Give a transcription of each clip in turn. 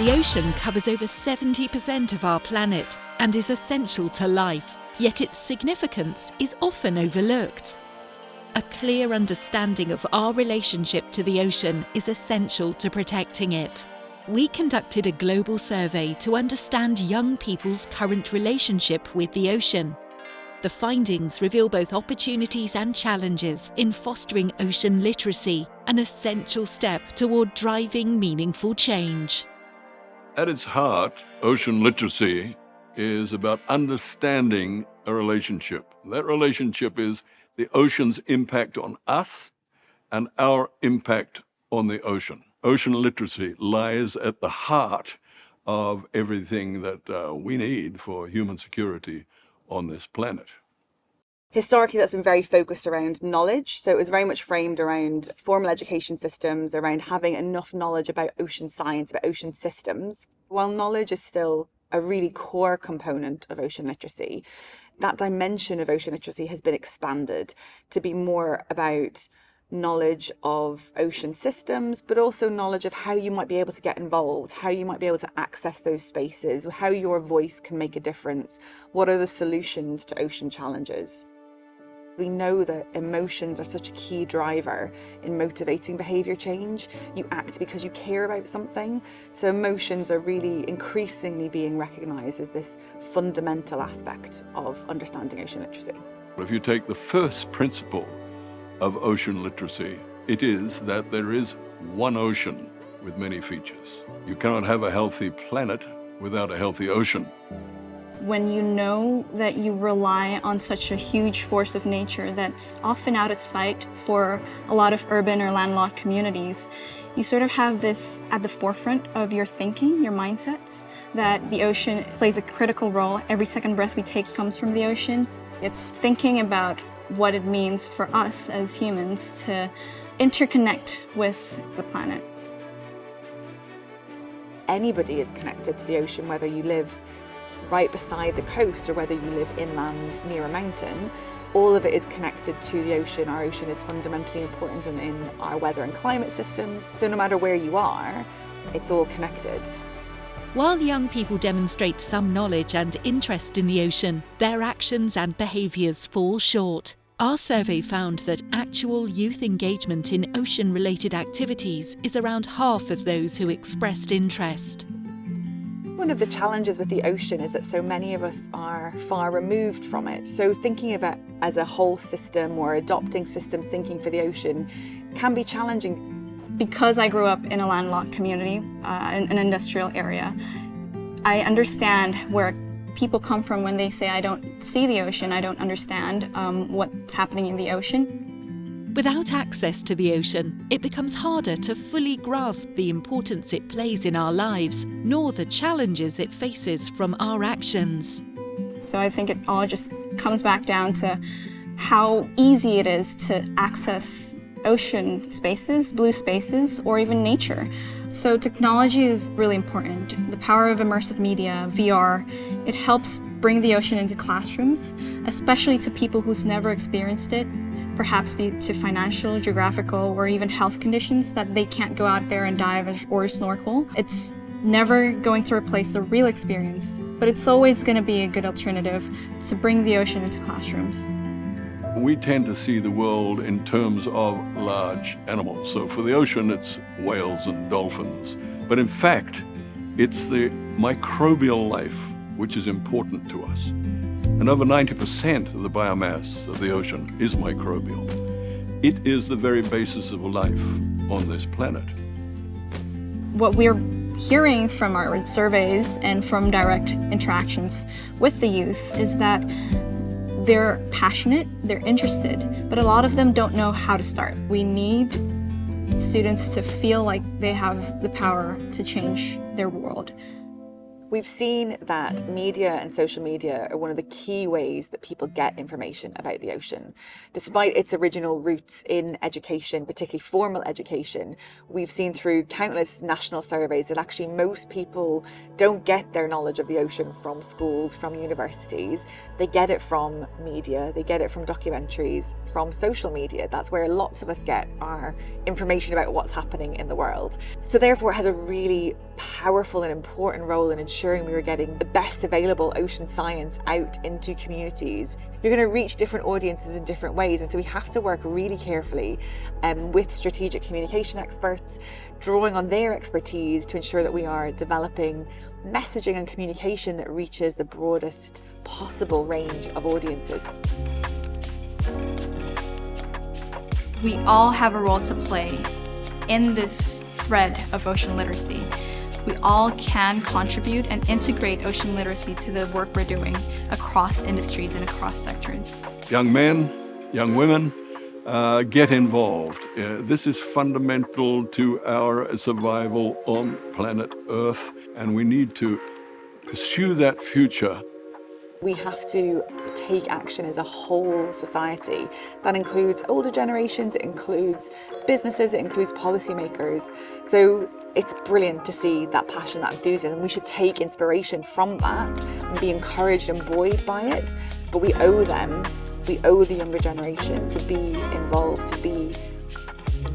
The ocean covers over 70% of our planet and is essential to life, yet its significance is often overlooked. A clear understanding of our relationship to the ocean is essential to protecting it. We conducted a global survey to understand young people's current relationship with the ocean. The findings reveal both opportunities and challenges in fostering ocean literacy, an essential step toward driving meaningful change. At its heart, ocean literacy is about understanding a relationship. That relationship is the ocean's impact on us and our impact on the ocean. Ocean literacy lies at the heart of everything that we need for human security on this planet. Historically, that's been very focused around knowledge. So it was very much framed around formal education systems, around having enough knowledge about ocean science, about ocean systems. While knowledge is still a really core component of ocean literacy, that dimension of ocean literacy has been expanded to be more about knowledge of ocean systems, but also knowledge of how you might be able to get involved, how you might be able to access those spaces, how your voice can make a difference, what are the solutions to ocean challenges. We know that emotions are such a key driver in motivating behaviour change. You act because you care about something. So emotions are really increasingly being recognised as this fundamental aspect of understanding ocean literacy. If you take the first principle of ocean literacy, it is that there is one ocean with many features. You cannot have a healthy planet without a healthy ocean. When you know that you rely on such a huge force of nature that's often out of sight for a lot of urban or landlocked communities, you sort of have this at the forefront of your thinking, your mindsets, that the ocean plays a critical role. Every second breath we take comes from the ocean. It's thinking about what it means for us as humans to interconnect with the planet. Anybody is connected to the ocean, whether you live right beside the coast or whether you live inland near a mountain. All of it is connected to the ocean. Our ocean is fundamentally important in our weather and climate systems. So no matter where you are, it's all connected. While young people demonstrate some knowledge and interest in the ocean, their actions and behaviours fall short. Our survey found that actual youth engagement in ocean-related activities is around half of those who expressed interest. One of the challenges with the ocean is that so many of us are far removed from it. So thinking of it as a whole system or adopting systems thinking for the ocean can be challenging. Because I grew up in a landlocked community, in an industrial area, I understand where people come from when they say, I don't see the ocean, I don't understand what's happening in the ocean. Without access to the ocean, it becomes harder to fully grasp the importance it plays in our lives, nor the challenges it faces from our actions. So I think it all just comes back down to how easy it is to access ocean spaces, blue spaces, or even nature. So technology is really important. The power of immersive media, VR, it helps bring the ocean into classrooms, especially to people who's never experienced it, perhaps due to financial, geographical, or even health conditions that they can't go out there and dive or snorkel. It's never going to replace the real experience, but it's always going to be a good alternative to bring the ocean into classrooms. We tend to see the world in terms of large animals. So for the ocean, it's whales and dolphins. But in fact, it's the microbial life which is important to us. And over 90% of the biomass of the ocean is microbial. It is the very basis of life on this planet. What we're hearing from our surveys and from direct interactions with the youth is that they're passionate, they're interested, but a lot of them don't know how to start. We need students to feel like they have the power to change their world. We've seen that media and social media are one of the key ways that people get information about the ocean. Despite its original roots in education, particularly formal education, we've seen through countless national surveys that actually most people don't get their knowledge of the ocean from schools, from universities. They get it from media, they get it from documentaries, from social media. That's where lots of us get our information about what's happening in the world. So therefore it has a really powerful and important role in ensuring we were getting the best available ocean science out into communities. You're going to reach different audiences in different ways, and so we have to work really carefully with strategic communication experts, drawing on their expertise to ensure that we are developing messaging and communication that reaches the broadest possible range of audiences. We all have a role to play in this thread of ocean literacy. We all can contribute and integrate ocean literacy to the work we're doing across industries and across sectors. Young men, young women, get involved. This is fundamental to our survival on planet Earth, and we need to pursue that future. We have to take action as a whole society. That includes older generations, it includes businesses, it includes policymakers. So it's brilliant to see that passion, that enthusiasm. We should take inspiration from that and be encouraged and buoyed by it. But we owe the younger generation to be involved, to be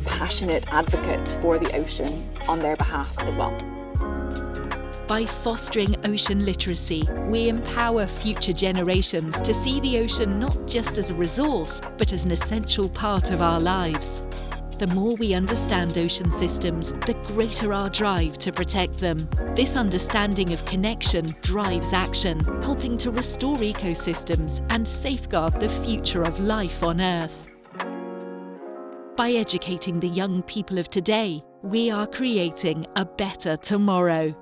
passionate advocates for the ocean on their behalf as well. By fostering ocean literacy, we empower future generations to see the ocean not just as a resource, but as an essential part of our lives. The more we understand ocean systems, the greater our drive to protect them. This understanding of connection drives action, helping to restore ecosystems and safeguard the future of life on Earth. By educating the young people of today, we are creating a better tomorrow.